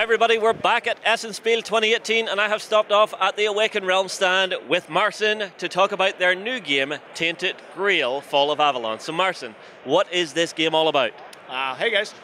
Hi everybody, we're back at Essenspiel 2018 and I have stopped off at the Awaken Realms stand with Marcin to talk about their new game, Tainted Grail Fall of Avalon. So Marcin, what is this game all about? Hey guys.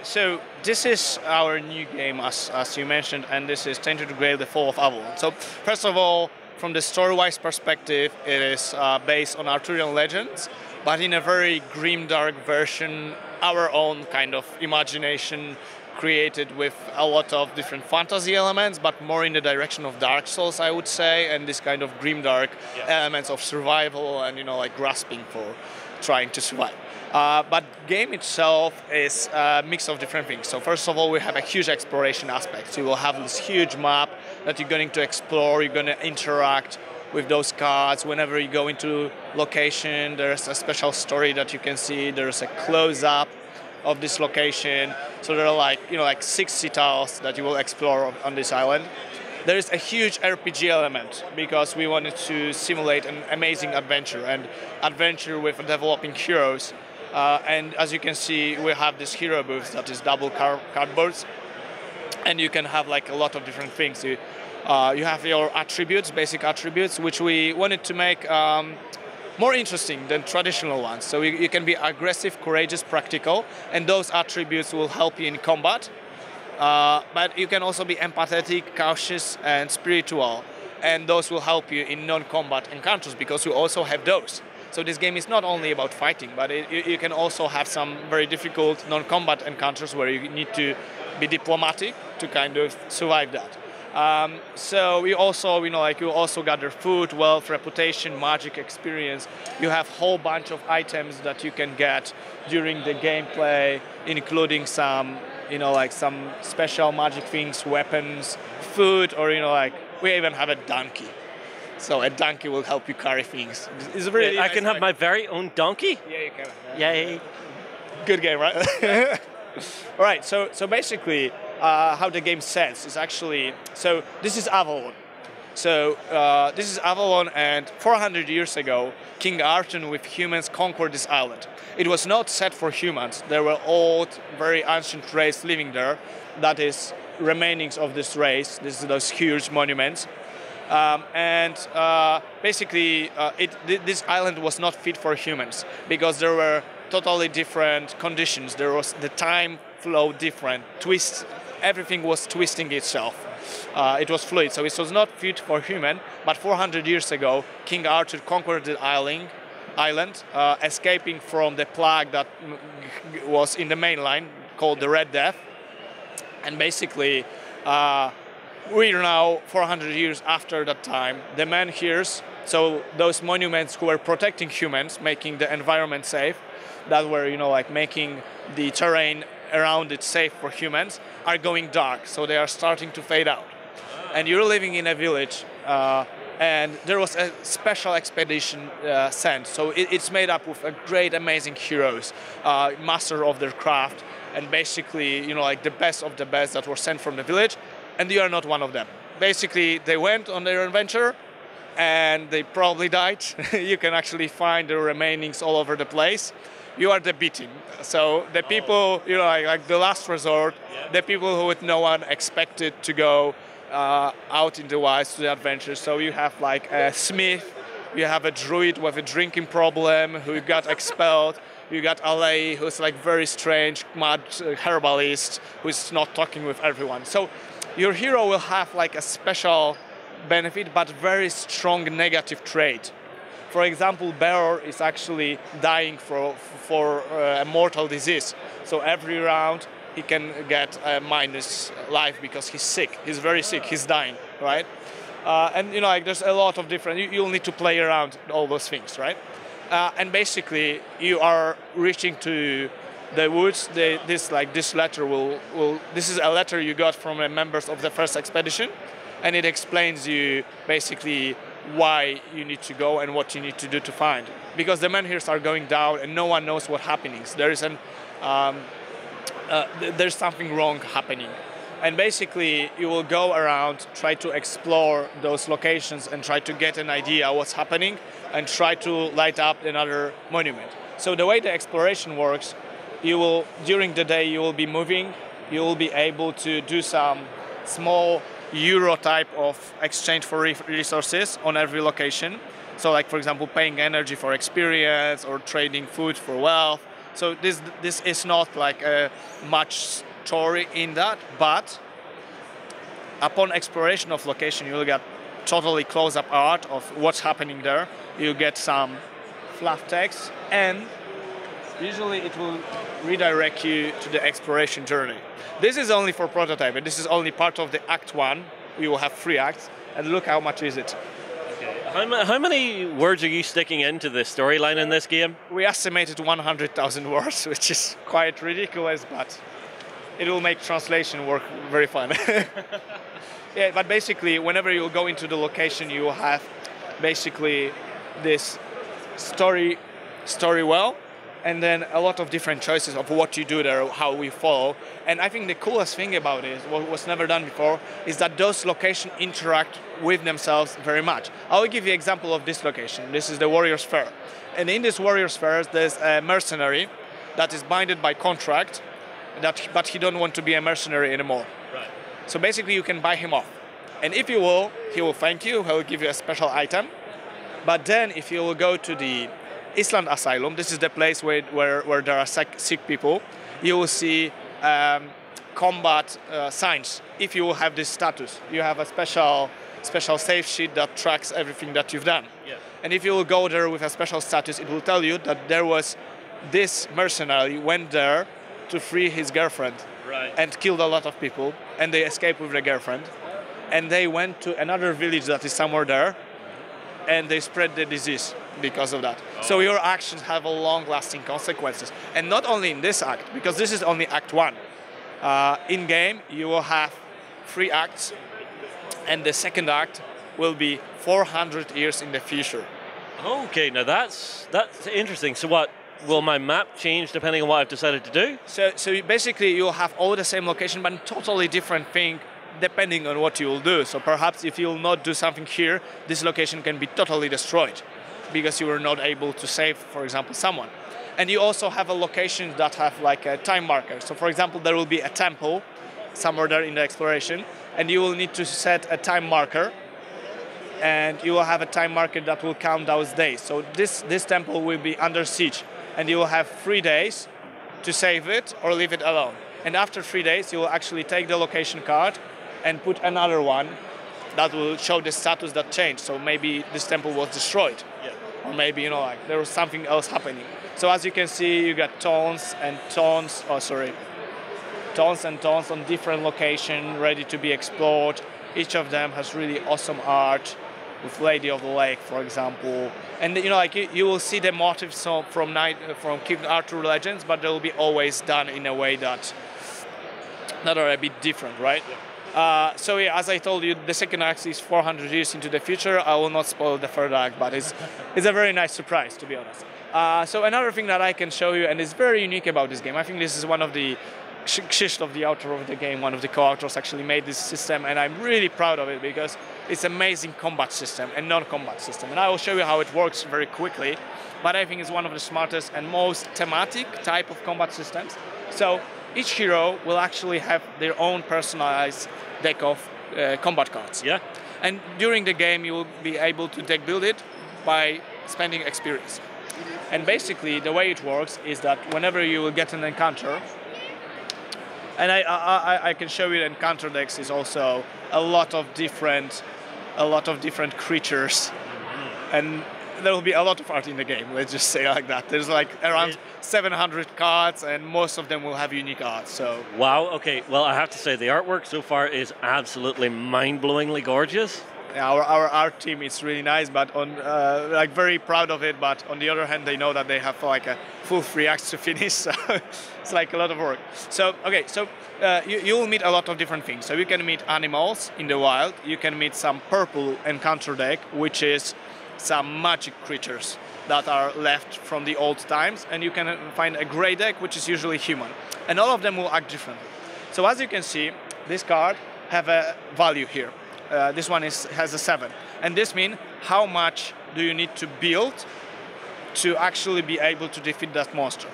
So this is our new game, as you mentioned, and this is Tainted Grail, the Fall of Avalon. So first of all, from the story-wise perspective, it is based on Arthurian legends, but in a very grimdark version, our own kind of imagination, created with a lot of different fantasy elements, but more in the direction of Dark Souls, I would say, and this kind of grimdark elements of survival and like grasping for trying to survive. But game itself is a mix of different things. So first of all, we have a huge exploration aspect. You will have this huge map that you're going to explore. You're going to interact with those cards. Whenever you go into location, there's a special story that you can see. There's a close-up of this location. So there are like 60 tiles that you will explore on this island. There is a huge RPG element because we wanted to simulate an amazing adventure with developing heroes. And as you can see, we have this hero booth that is double cardboards, and you can have like a lot of different things. You have your attributes, basic attributes, which we wanted to make more interesting than traditional ones. So you can be aggressive, courageous, practical, and those attributes will help you in combat. But you can also be empathetic, cautious, and spiritual, and those will help you in non-combat encounters because you also have those. So this game is not only about fighting, but you can also have some very difficult non-combat encounters where you need to be diplomatic to kind of survive that. So you also gather food, wealth, reputation, magic, experience. You have a whole bunch of items that you can get during the gameplay, including some some special magic things, weapons, food, or we even have a donkey. So a donkey will help you carry things. It's really I can have my very own donkey? Yeah, you can. Yay. Good game, right? All right, so basically, how the game sets is actually, so this is Avalon. So this is Avalon, and 400 years ago, King Arthur with humans conquered this island. It was not set for humans. There were old, very ancient race living there. That is remainings of this race. This is those huge monuments. Basically, this island was not fit for humans because there were totally different conditions. There was the time flow different, everything was twisting itself. It was fluid, so it was not fit for human. But 400 years ago, King Arthur conquered the island, escaping from the plague that was in the mainland called the Red Death. And basically, we are now 400 years after that time. The menhirs, so those monuments who were protecting humans, making the environment safe, that were making the terrain around it safe for humans, are going dark. So they are starting to fade out. And you're living in a village, and there was a special expedition sent. So it's made up with a great, amazing heroes, master of their craft, and basically the best of the best that were sent from the village. And you are not one of them. Basically, they went on their adventure, and they probably died. You can actually find the remainings all over the place. You are the beating. So the people, like the last resort, the people who no one expected to go out in the wilds to the adventure. So you have like a smith, you have a druid with a drinking problem who got expelled. You got Alei, who's like very strange, mad herbalist, who's not talking with everyone. So your hero will have like a special benefit, but very strong negative trait. For example, Bear is actually dying for a mortal disease. So every round he can get a minus life because he's sick. He's very sick. He's dying, right? And there's a lot of different. You'll need to play around all those things, right? And basically, you are reaching to the woods. This letter this is a letter you got from the members of the first expedition, and it explains you basically why you need to go and what you need to do to find. Because the menhirs are going down and no one knows what's happening. So there's something wrong happening. And basically you will go around, try to explore those locations and try to get an idea what's happening and try to light up another monument. So the way the exploration works, during the day you will be moving, you will be able to do some small euro type of exchange for resources on every location. So like, for example, paying energy for experience or trading food for wealth. So this is not like a much story in that, but upon exploration of location, you'll get totally close-up art of what's happening there. You get some fluff text, and usually it will redirect you to the exploration journey. This is only for prototype, and this is only part of the Act 1. We will have 3 acts, and look how much is it. How many words are you sticking into the storyline in this game? We estimated 100,000 words, which is quite ridiculous, but it will make translation work very fun. Yeah, but basically, whenever you go into the location, you will have basically this story well, and then a lot of different choices of what you do there, how we follow. And I think the coolest thing about it, what was never done before, is that those locations interact with themselves very much. I will give you an example of this location. This is the Warriors Fair. And in this Warriors Fair, there's a mercenary that is binded by contract, but he don't want to be a mercenary anymore. Right. So basically you can buy him off. And if you will, he will thank you, he will give you a special item. But then if you will go to the Island Asylum, this is the place where there are sick people, you will see combat signs. If you will have this status, you have a special save sheet that tracks everything that you've done. Yeah. And if you will go there with a special status, it will tell you that there was this mercenary went there to free his girlfriend. Right. And killed a lot of people, and they escaped with their girlfriend. And they went to another village that is somewhere there, and they spread the disease because of that. Oh. So your actions have a long-lasting consequences. And not only in this act, because this is only Act 1. In-game, you will have 3 acts, and the second act will be 400 years in the future. Okay, now that's interesting. So what, will my map change depending on what I've decided to do? So basically you'll have all the same location, but totally different thing depending on what you will do. So perhaps if you will not do something here, this location can be totally destroyed because you were not able to save, for example, someone. And you also have a location that have like a time marker. So for example, there will be a temple somewhere there in the exploration, and you will need to set a time marker, and you will have a time marker that will count those days. So this temple will be under siege, and you will have 3 days to save it or leave it alone. And after 3 days, you will actually take the location card and put another one that will show the status that changed. So maybe this temple was destroyed. Yeah. Or maybe, like there was something else happening. So as you can see, you got tons and tons on different locations ready to be explored. Each of them has really awesome art, with Lady of the Lake, for example. And you will see the motifs from King Arthur Legends, but they will be always done in a way that are a bit different, right? Yeah. So yeah, as I told you, the second act is 400 years into the future. I will not spoil the third act, but it's a very nice surprise, to be honest. So another thing that I can show you, and is very unique about this game, I think this is one of the Krzysztof, the author of the game, one of the co-authors, actually made this system, and I'm really proud of it because it's amazing combat system and non-combat system. And I will show you how it works very quickly, but I think it's one of the smartest and most thematic type of combat systems. So each hero will actually have their own personalized deck of combat cards. Yeah. And during the game, you will be able to deck build it by spending experience. And basically, the way it works is that whenever you will get an encounter, and I can show you the encounter decks is also a lot of different creatures, and there will be a lot of art in the game. Let's just say like that. There's like around 700 cards, and most of them will have unique art. So wow. Okay. Well, I have to say the artwork so far is absolutely mind-blowingly gorgeous. Yeah, our art team is really nice, but very proud of it. But on the other hand, they know that they have like a full 3 acts to finish, so it's like a lot of work. So okay, so you will meet a lot of different things. So you can meet animals in the wild. You can meet some purple encounter deck, which is some magic creatures that are left from the old times, and you can find a gray deck, which is usually human, and all of them will act differently. So as you can see, this card have a value here. This one has a 7, and this means how much do you need to build to actually be able to defeat that monster.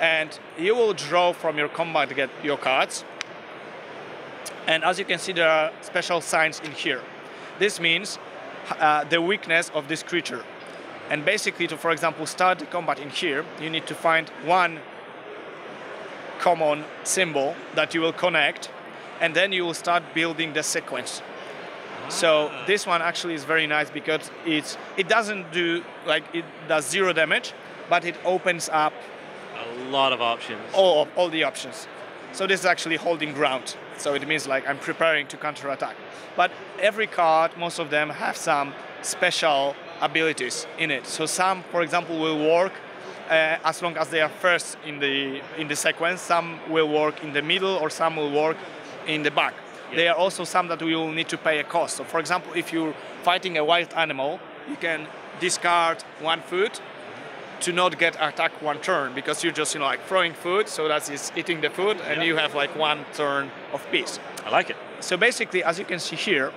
And you will draw from your combat your cards, And as you can see, there are special signs in here. This means the weakness of this creature. And basically, to, for example, start the combat in here, you need to find one common symbol that you will connect, and then you will start building the sequence. So this one actually is very nice because it doesn't do, like, it does 0 damage, but it opens up A lot of options. all the options. So this is actually holding ground. So it means like I'm preparing to counterattack. But every card, most of them have some special abilities in it. So some, for example, will work as long as they are first in the sequence. Some will work in the middle, or some will work in the back. Yeah. There are also some that we will need to pay a cost. So for example, if you're fighting a wild animal, you can discard 1 food to not get attacked 1 turn, because you're just like throwing food, so that is eating the food, and you have like 1 turn of peace. I like it. So basically, as you can see here,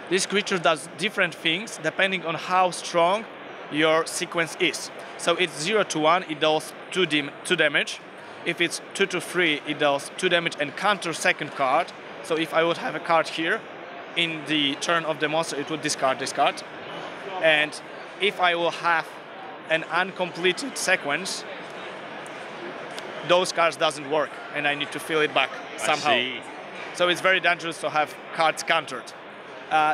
this creature does different things depending on how strong your sequence is. So it's 0 to 1, it does 2 damage. If it's 2 to 3, it does 2 damage and counter second card. So if I would have a card here, in the turn of the monster, it would discard this card. And if I will have an uncompleted sequence, those cards doesn't work, and I need to fill it back somehow. I see. So it's very dangerous to have cards countered.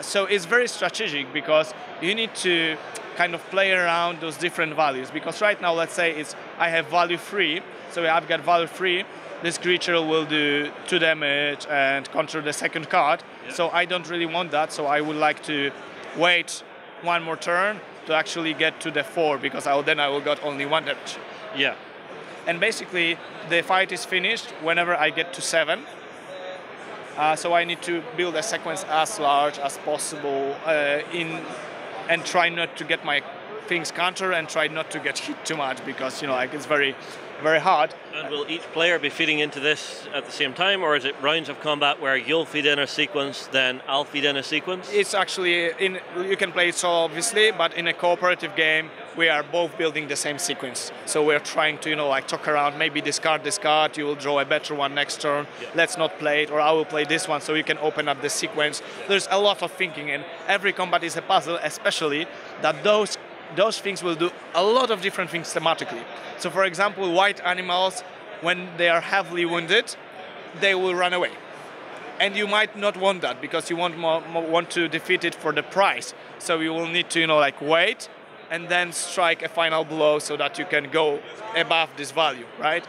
So it's very strategic because you need to kind of play around those different values. Because right now, let's say I have value 3, so I've got value 3. This creature will do 2 damage and counter the second card. Yeah. So I don't really want that. So I would like to wait 1 more turn to actually get to the 4, because then I will get only 1 damage. Yeah. And basically, the fight is finished whenever I get to 7. So I need to build a sequence as large as possible and try not to get my things counter, and try not to get hit too much, because like it's very, very hard. And will each player be feeding into this at the same time, or is it rounds of combat where you'll feed in a sequence, then I'll feed in a sequence? It's actually, you can play it solo obviously, but in a cooperative game, we are both building the same sequence. So we're trying to, like talk around, maybe discard this card, you will draw a better one next turn, let's not play it, or I will play this one so you can open up the sequence. There's a lot of thinking, and every combat is a puzzle, especially that those things will do a lot of different things thematically. So for example, white animals, when they are heavily wounded, they will run away. And you might not want that, because you want to defeat it for the prize. So you will need to like wait and then strike a final blow so that you can go above this value, right?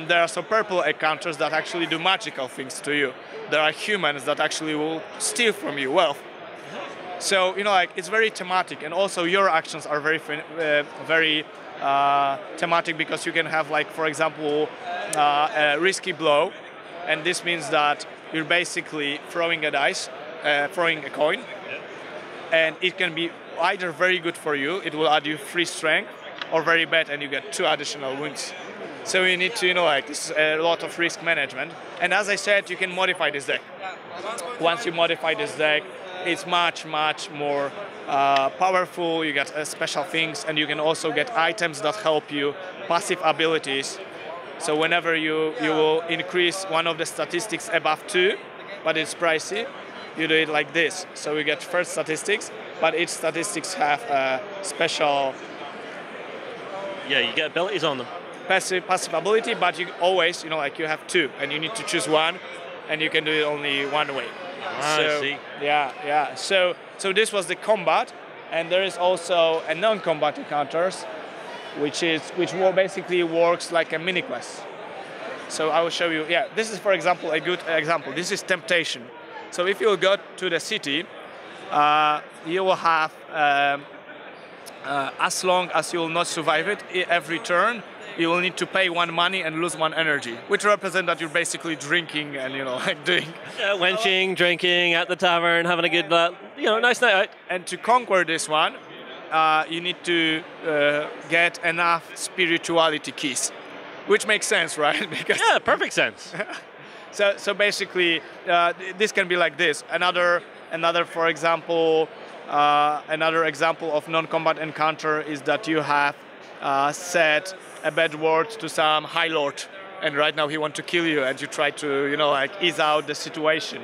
There are some purple encounters that actually do magical things to you. There are humans that actually will steal from you wealth. So like it's very thematic, and also your actions are very thematic, because you can have, like, for example, a risky blow, and this means that you're basically throwing a dice, throwing a coin, and it can be either very good for you, it will add you 3 strength, or very bad and you get 2 additional wounds. So you need to, like, this is a lot of risk management. And as I said, you can modify this deck. Once you modify this deck, it's much, much more powerful. You get special things, and you can also get items that help you, passive abilities. So whenever you will increase one of the statistics above 2, but it's pricey, you do it like this. So you get first statistics, but each statistics have a special... Yeah, you get abilities on them. Passive ability, but you always, like you have 2, and you need to choose one, and you can do it only one way. I see. Yeah. So this was the combat, and there is also a non-combat encounters, which basically works like a mini quest. So I will show you. Yeah, this is, for example, a good example. This is temptation. So if you go to the city, you will have as long as you will not survive it every turn, you will need to pay 1 money and lose 1 energy, which represents that you're basically drinking and like doing wenching, drinking at the tavern, having a good nice night out. And to conquer this one, you need to get enough spirituality keys, which makes sense, right? Because yeah, perfect sense. So basically, this can be like this. Another, for example, another example of non-combat encounter is that you have said a bad word to some high lord, and right now he wants to kill you, and you try to, like ease out the situation.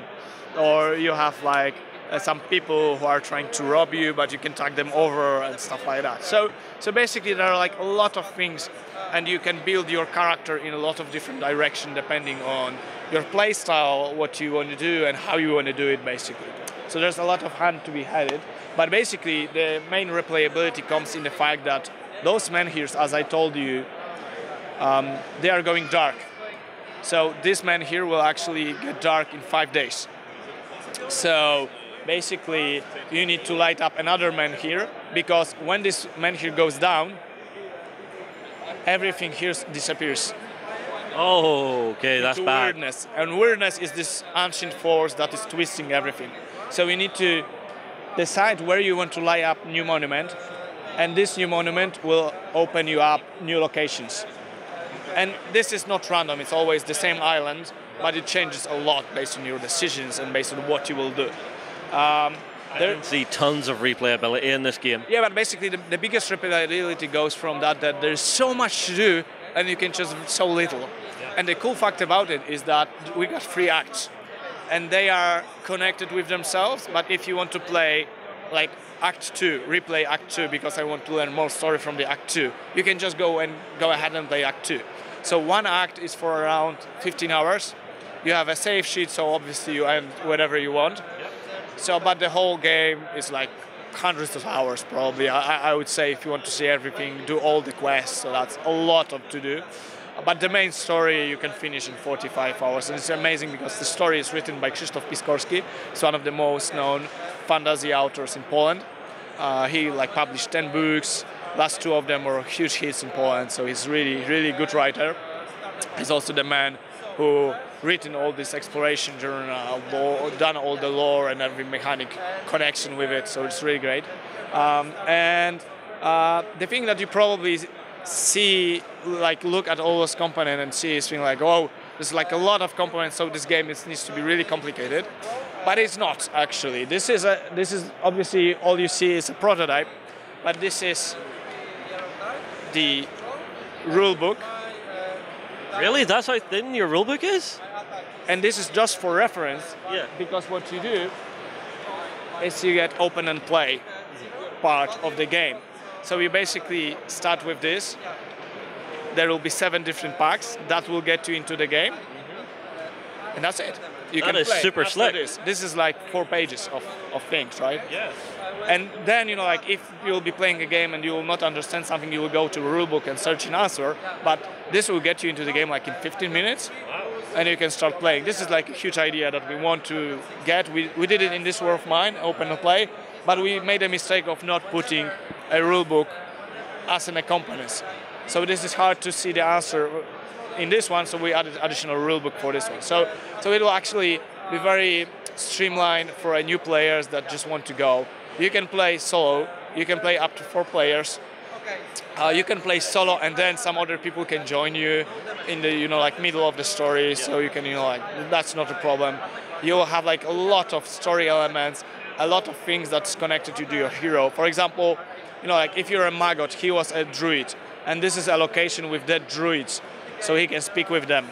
Or you have like some people who are trying to rob you, but you can tag them over and stuff like that. So basically there are like a lot of things, and you can build your character in a lot of different directions depending on your play style, what you want to do, and how you want to do it, basically. So there's a lot of hand to be had. But basically, the main replayability comes in the fact that those menhirs, as I told you, they are going dark. So this menhir will actually get dark in 5 days. So basically, you need to light up another menhir, because when this menhir goes down, everything here disappears. Oh, okay, that's bad. Weirdness. And weirdness is this ancient force that is twisting everything. So we need to decide where you want to light up new monument, and this new monument will open you up new locations. And this is not random, it's always the same island, but it changes a lot based on your decisions and based on what you will do. I can see tons of replayability in this game. Yeah, but basically the biggest replayability goes from that there's so much to do and you can just so little. Yeah. And the cool fact about it is that we got 3 acts, and they are connected with themselves, but if you want to play like Act 2, replay Act 2 because I want to learn more story from the Act 2, you can just go ahead and play Act 2. So one act is for around 15 hours. You have a save sheet, so obviously you end whatever you want. Yep. So, but the whole game is like hundreds of hours probably. I would say if you want to see everything, do all the quests, so that's a lot to do. But the main story you can finish in 45 hours, and it's amazing because the story is written by Krzysztof Piskorski. He's one of the most known fantasy authors in Poland. He published 10 books. Last 2 of them were huge hits in Poland, so he's really, really good writer. He's also the man who written all this exploration journal, done all the lore and every mechanic connection with it, so it's really great. The thing that you probably see, look at all those components and see is oh, there's a lot of components, so this game needs to be really complicated. But it's not, actually. This is obviously all you see is a prototype, but this is the rule book. Really? That's how thin your rule book is? And this is just for reference, yeah. Because what you do is you get open and play part of the game. So you basically start with this. There will be 7 different packs that will get you into the game. Mm-hmm. And that's it. That is super slick. This is 4 pages of things, right? Yeah. And then, if you'll be playing a game and you will not understand something, you will go to a rulebook and search an answer. But this will get you into the game in 15 minutes. Wow. And you can start playing. This is a huge idea that we want to get. We did it in This War of Mine, open and play, but we made a mistake of not putting a rulebook as an accompaniment. So this is hard to see the answer in this one, so we added additional rulebook for this one. So it will actually be very streamlined for new players that just want to go. You can play solo, you can play up to 4 players. You can play solo and then some other people can join you in the middle of the story, so you can that's not a problem. You'll have a lot of story elements, a lot of things that's connected to your hero. For example, if you're a Maggot, he was a druid, and this is a location with dead druids, so he can speak with them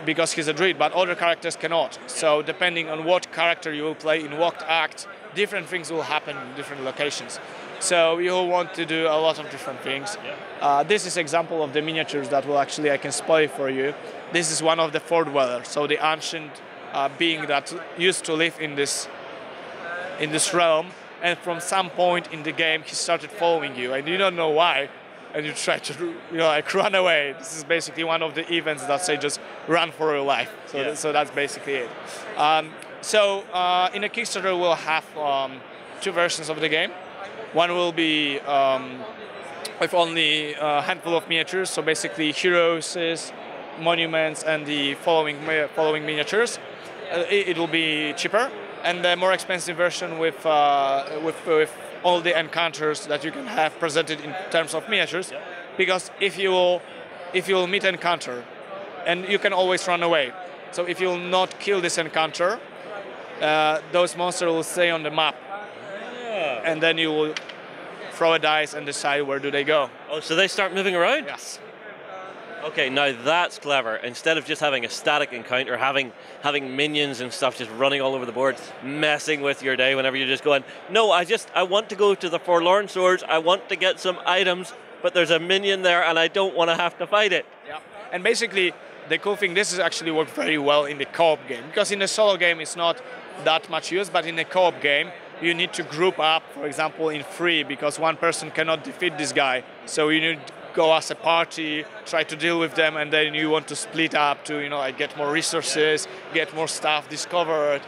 because he's a druid, but other characters cannot. So depending on what character you will play in what act, different things will happen in different locations. So you'll want to do a lot of different things. This is example of the miniatures that will actually, I can spoil for you. This is one of the Fort Dwellers, so the ancient being that used to live in this realm, and from some point in the game he started following you, and you don't know why, and you try to run away. This is basically one of the events that say just run for your life. So that's basically it. In a Kickstarter we'll have 2 versions of the game. One will be with only a handful of miniatures, so basically heroes, monuments, and the following miniatures. It will be cheaper, and the more expensive version with all the encounters that you can have presented in terms of miniatures. Because if you will meet an encounter, and you can always run away. So if you will not kill this encounter, those monsters will stay on the map. And then you will throw a dice and decide where do they go. Oh, so they start moving around? Yes. Okay, now that's clever. Instead of just having a static encounter, having minions and stuff just running all over the board, messing with your day whenever you're just going, no, I want to go to the Forlorn Swords, I want to get some items, but there's a minion there and I don't want to have to fight it. Yeah. And basically, the cool thing, this is actually worked very well in the co-op game, because in the solo game it's not that much use, but in a co-op game you need to group up, for example, in 3, because one person cannot defeat this guy, so you need to go as a party, try to deal with them, and then you want to split up to, you know, like get more resources, get more stuff discovered,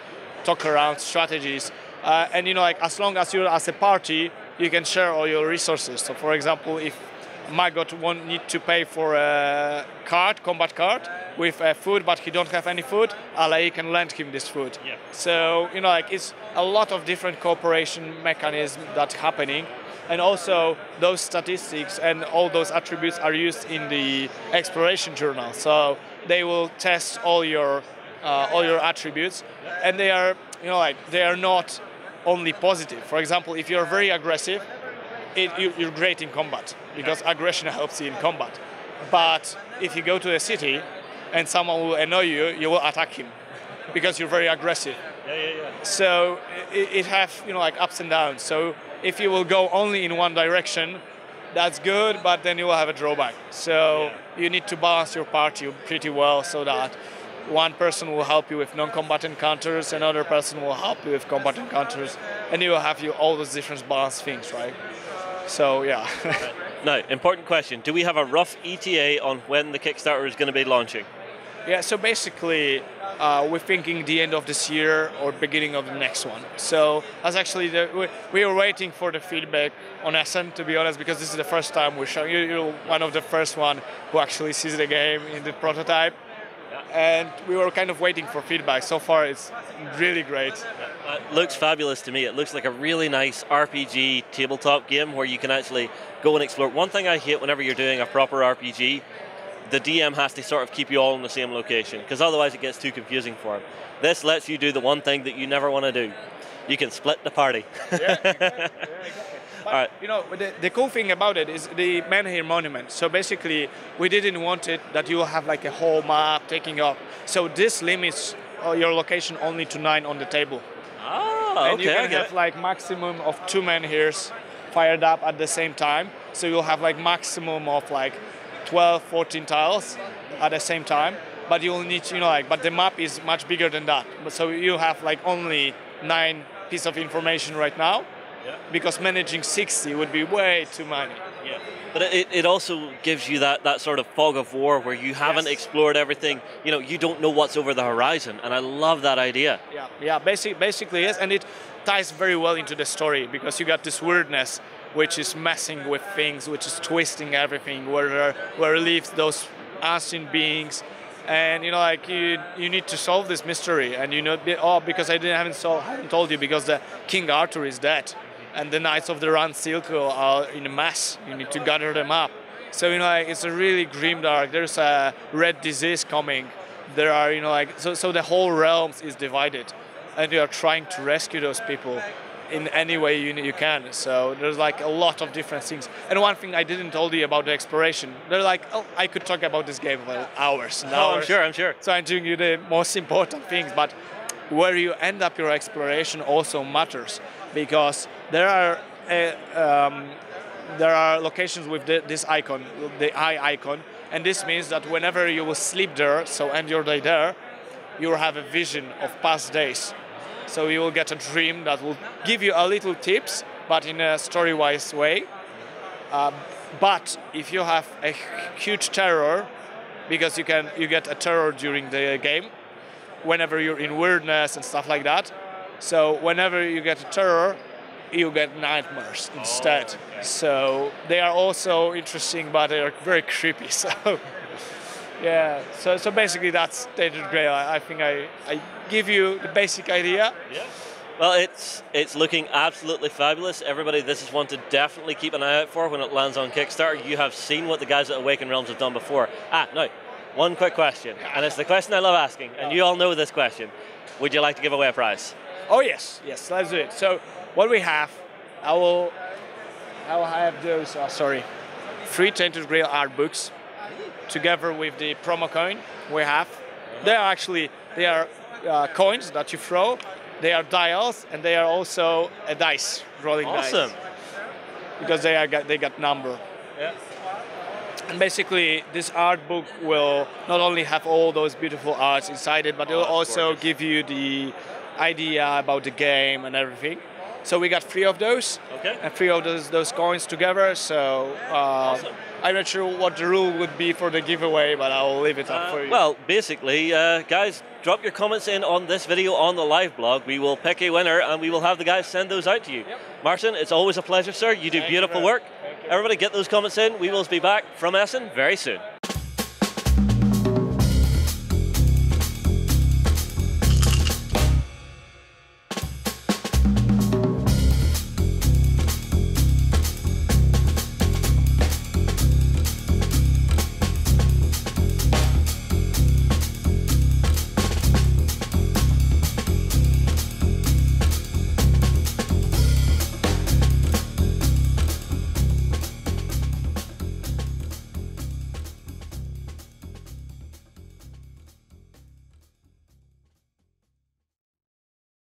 talk around strategies, and you know, like as long as you're as a party, you can share all your resources. So, for example, if Maggot won't need to pay for a combat card with food, but he don't have any food, Alai can lend him this food. Yeah. So, you know, like it's a lot of different cooperation mechanisms that's happening. And also those statistics and all those attributes are used in the exploration journal. So they will test all your attributes, and they are, you know, like they are not only positive. For example, if you're very aggressive, you're great in combat, because aggression helps you in combat. But if you go to a city and someone will annoy you, you will attack him because you're very aggressive. Yeah. So it have, you know, like ups and downs. So if you will go only in one direction, that's good, but then you will have a drawback. So you need to balance your party pretty well so that one person will help you with non-combat encounters, another person will help you with combat encounters, and you will have all those different balanced things, right? So, yeah. Now, important question. Do we have a rough ETA on when the Kickstarter is going to be launching? Yeah, so basically, we're thinking the end of this year or beginning of the next one. So that's actually, we were waiting for the feedback on Essen, to be honest, because this is the first time we're showing you. You're one of the first one who actually sees the game in the prototype. And we were kind of waiting for feedback. So far, it's really great. It looks fabulous to me. It looks like a really nice RPG tabletop game where you can actually go and explore. One thing I hate whenever you're doing a proper RPG, the DM has to sort of keep you all in the same location, because otherwise it gets too confusing for him. This lets you do the one thing that you never want to do. You can split the party. Yeah, exactly. But, all right. you know, the cool thing about it is the Menhir Monument. So basically, we didn't want it that you will have like a whole map taking up. So this limits your location only to 9 on the table. Oh, and okay, you can have like maximum of 2 Menhirs fired up at the same time. So you'll have like maximum of like 12, 14 tiles at the same time. But you'll need to, you know, like, but the map is much bigger than that. So you have like only 9 pieces of information right now. Yeah. Because managing 60 would be way too many. Yeah. But it also gives you that sort of fog of war where you haven't explored everything. You know, you don't know what's over the horizon, and I love that idea. Yeah. Basically yes, and it ties very well into the story, because you got this weirdness which is messing with things, which is twisting everything, where it leaves those unseen beings. And you know, like you need to solve this mystery, and you know, because I haven't told you, because the King Arthur is dead. And the Knights of the Round Circle are in a mess. You need to gather them up. So, you know, like, it's a really grimdark. There's a red disease coming. There are, you know, like, so the whole realm is divided. And you are trying to rescue those people in any way you can. So there's like a lot of different things. And one thing I didn't told you about the exploration, they're like, I could talk about this game for hours and hours. I'm sure. So I'm doing you the most important things, but where you end up your exploration also matters, because there are locations with this icon, the eye icon, and this means that whenever you will sleep there, so end your day there, you will have a vision of past days. So you will get a dream that will give you a little tips, but in a story-wise way. But if you have a huge terror, because you get a terror during the game, whenever you're in weirdness and stuff like that. So whenever you get a terror, you get nightmares instead. Okay. So they are also interesting, but they are very creepy. So yeah, so basically that's Tainted Grail. I think I give you the basic idea. Yeah. Well, it's looking absolutely fabulous. Everybody, this is one to definitely keep an eye out for when it lands on Kickstarter. You have seen what the guys at Awakened Realms have done before. Now, one quick question, and it's the question I love asking, and you all know this question. Would you like to give away a prize? Oh yes, let's do it. So what we have, I will have those, 3 Tainted Grail art books. together with the promo coin we have. They are coins that you throw. They are dials, and they are also a dice, rolling dice. Awesome. Because they got number. Yeah. And basically, this art book will not only have all those beautiful arts inside it, but it will also gorgeous. give you the idea about the game and everything. So we got 3 of those, Okay. and 3 of those coins together. So Awesome. I'm not sure what the rule would be for the giveaway, but I'll leave it up for you. Well, basically, guys, drop your comments in on this video on the live blog. We will pick a winner, and we will have the guys send those out to you. Yep. Marcin, it's always a pleasure, sir. You do Thank you beautiful very work. much. Thank you. Everybody get those comments in. We will be back from Essen very soon.